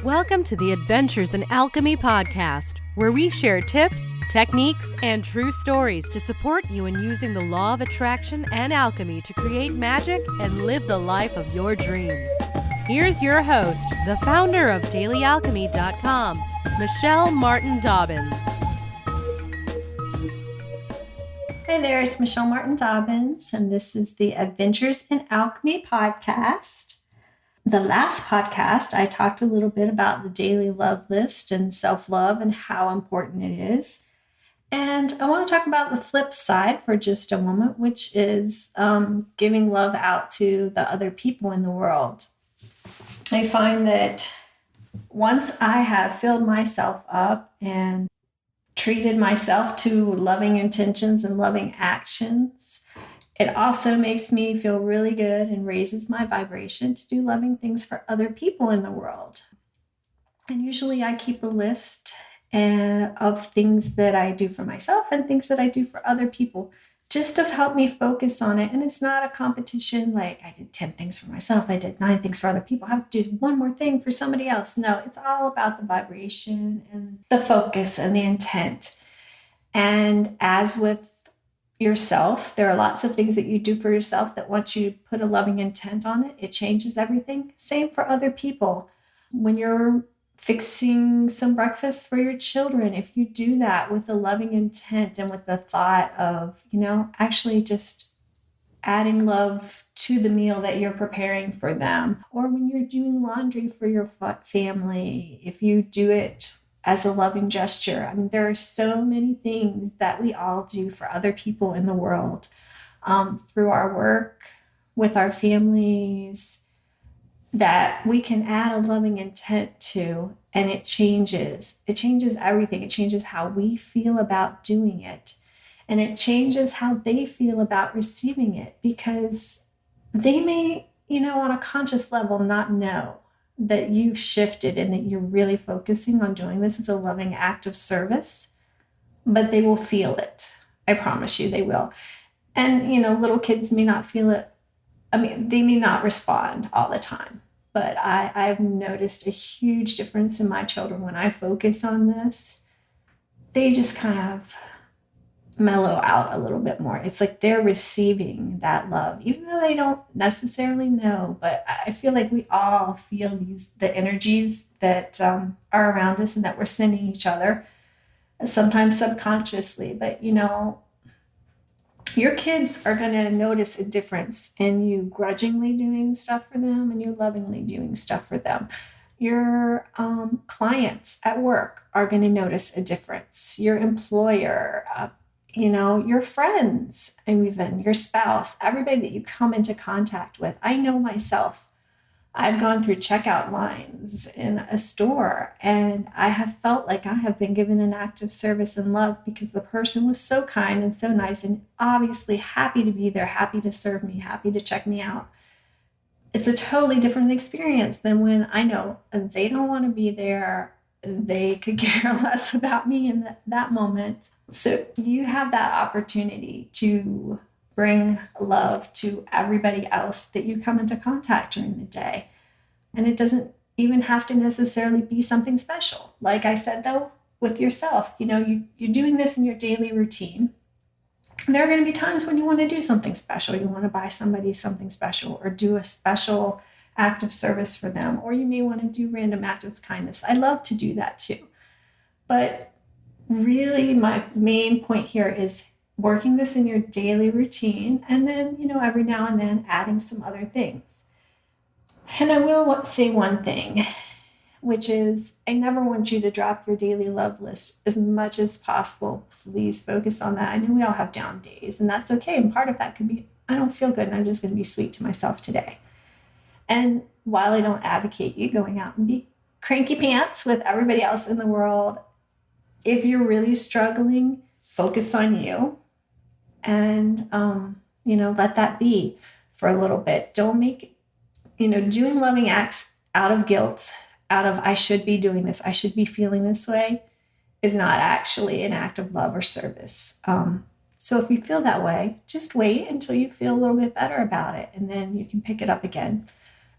Welcome to the Adventures in Alchemy podcast, where we share tips, techniques, and true stories to support you in using the law of attraction and alchemy to create magic and live the life of your dreams. Here's your host, the founder of dailyalchemy.com, Michelle Martin Dobbins. Hi there, it's Michelle Martin Dobbins, and this is the Adventures in Alchemy podcast. The last podcast, I talked a little bit about the daily love list and self-love and how important it is. And I want to talk about the flip side for just a moment, which is giving love out to the other people in the world. I find that once I have filled myself up and treated myself to loving intentions and loving actions, it also makes me feel really good and raises my vibration to do loving things for other people in the world. And usually I keep a list of things that I do for myself and things that I do for other people, just to help me focus on it. And it's not a competition like I did 10 things for myself, I did 9 things for other people, I have to do one more thing for somebody else. No, it's all about the vibration and the focus and the intent. And as with yourself, there are lots of things that you do for yourself that once you put a loving intent on it, it changes everything. Same for other people. When you're fixing some breakfast for your children, if you do that with a loving intent and with the thought of, actually just adding love to the meal that you're preparing for them, or when you're doing laundry for your family, if you do it as a loving gesture. I mean, there are so many things that we all do for other people in the world, through our work, with our families, that we can add a loving intent to, and it changes. It changes everything. It changes how we feel about doing it, and it changes how they feel about receiving it, because they may, on a conscious level, not know that you've shifted and that you're really focusing on doing this as a loving act of service, but they will feel it. I promise you they will. And, little kids may not feel it. I mean, they may not respond all the time, but I've noticed a huge difference in my children when I focus on this. They just kind of mellow out a little bit more. It's like they're receiving that love, even though they don't necessarily know. But I feel like we all feel the energies that are around us and that we're sending each other, sometimes subconsciously. But, your kids are going to notice a difference in you grudgingly doing stuff for them and you lovingly doing stuff for them. Your clients at work are going to notice a difference. Your employer, your friends, and even your spouse, everybody that you come into contact with. I know myself. I've gone through checkout lines in a store, and I have felt like I have been given an act of service and love because the person was so kind and so nice and obviously happy to be there, happy to serve me, happy to check me out. It's a totally different experience than when I know they don't want to be there. They could care less about me in that moment. So you have that opportunity to bring love to everybody else that you come into contact during the day. And it doesn't even have to necessarily be something special. Like I said, though, with yourself, you're doing this in your daily routine. There are going to be times when you want to do something special. You want to buy somebody something special or do a special act of service for them, or you may want to do random acts of kindness. I love to do that too. But really my main point here is working this in your daily routine, and then, every now and then adding some other things. And I will say one thing, which is I never want you to drop your daily love list as much as possible. Please focus on that. I know we all have down days, and that's okay. And part of that could be, I don't feel good and I'm just going to be sweet to myself today. And while I don't advocate you going out and be cranky pants with everybody else in the world, if you're really struggling, focus on you and, let that be for a little bit. Don't make, doing loving acts out of guilt, out of I should be doing this, I should be feeling this way, is not actually an act of love or service. So if you feel that way, just wait until you feel a little bit better about it, and then you can pick it up again.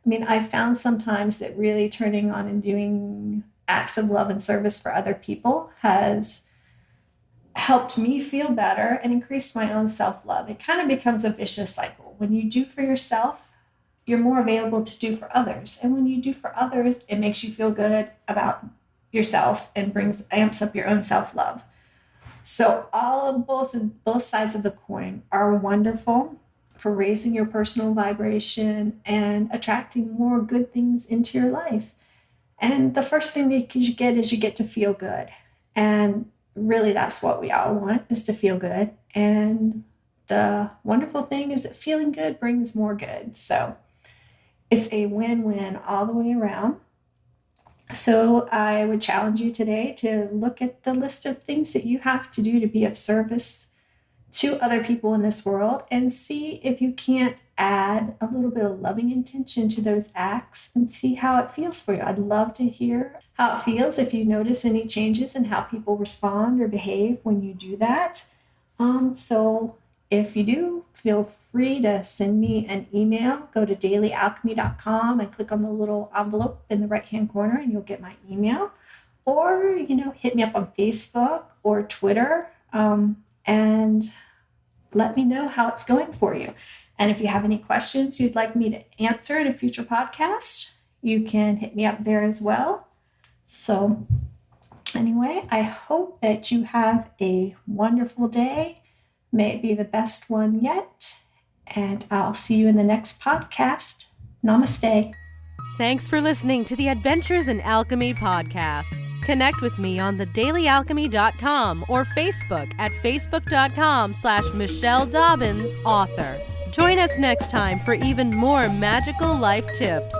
I mean, I found sometimes that really turning on and doing acts of love and service for other people has helped me feel better and increased my own self-love. It kind of becomes a vicious cycle. When you do for yourself, you're more available to do for others. And when you do for others, it makes you feel good about yourself and amps up your own self-love. So both sides of the coin are wonderful for raising your personal vibration and attracting more good things into your life. And the first thing that you get is you get to feel good. And really, that's what we all want, is to feel good. And the wonderful thing is that feeling good brings more good. So it's a win-win all the way around. So I would challenge you today to look at the list of things that you have to do to be of service to other people in this world and see if you can't add a little bit of loving intention to those acts and see how it feels for you. I'd love to hear how it feels if you notice any changes in how people respond or behave when you do that. So if you do, feel free to send me an email. Go to dailyalchemy.com and click on the little envelope in the right-hand corner and you'll get my email. Or, hit me up on Facebook or Twitter and let me know how it's going for you. And if you have any questions you'd like me to answer in a future podcast, you can hit me up there as well. So anyway, I hope that you have a wonderful day. May it be the best one yet. And I'll see you in the next podcast. Namaste. Thanks for listening to the Adventures in Alchemy podcast. Connect with me on thedailyalchemy.com or Facebook at facebook.com/Michelle Dobbins, author. Join us next time for even more magical life tips.